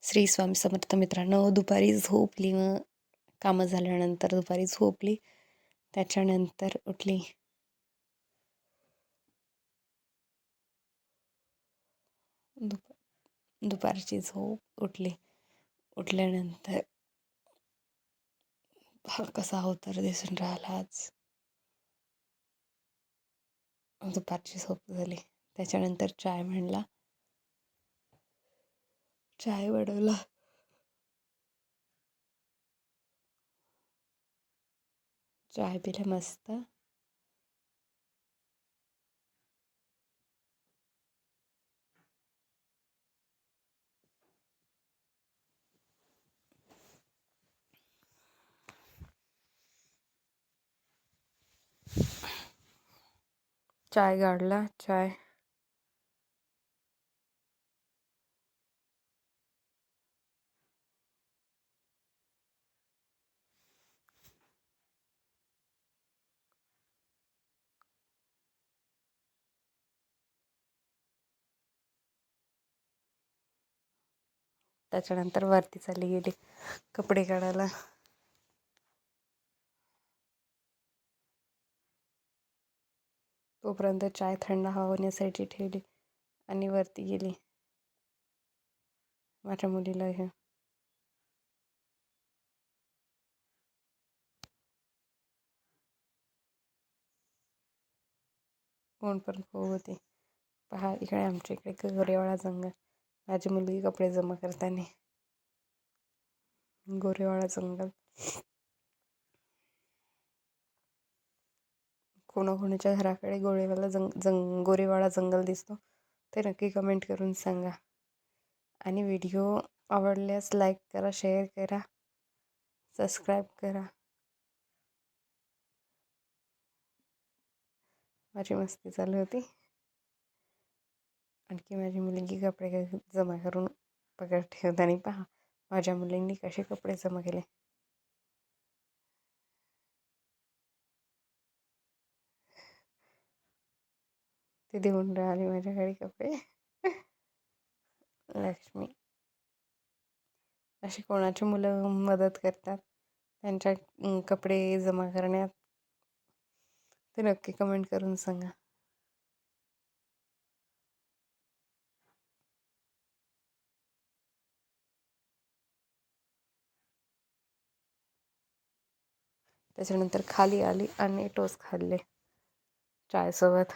श्री स्वामी समर्थ मित्रांनो. दुपारी झोपली, मग कामं झाल्यानंतर दुपारी झोपली. त्याच्यानंतर उठली. दुपारची झोप उठली. उठल्यानंतर हा कसा अवतार दिसून राहिला आज. दुपारची झोप झाली. त्याच्यानंतर चाय म्हणला, चाय बनवला. चाय पिला मस्त. चाय गाळला. त्याच्यानंतर वरती चालली गेली कपडे काढायला. तोपर्यंत चाय थंड होण्यासाठी ठेवली आणि वरती गेली. माझ्या मुलीला हे कोण पण खाऊ होते. पहा, इकडे आमच्या इकडे गोरेवाडा जंगल. माझी मुलगी कपडे जमा करताना. गोरेवाडा जंगल. कोणाकोणाच्या घराकडे गोरेवाडा जंगल दिसतो ते नक्की कमेंट करून सांगा. आणि व्हिडिओ आवडल्यास लाईक करा, शेअर करा, सबस्क्राईब करा. माझी मस्ती चालू होती. आणखी माझी मुलगी कपडे जमा करून पकड ठेवताना पहा माझ्या मुलींनी कसे कपडे जमा केले. ते देऊन राहिली माझ्याकडे कपडे. लक्ष्मी. अशी कोणाची मुलं मदत करतात त्यांच्या कपडे जमा करण्यात ते नक्की कमेंट करून सांगा. त्याच्यानंतर खाली आली आणि टोस्ट खाल्ले चायसोबत.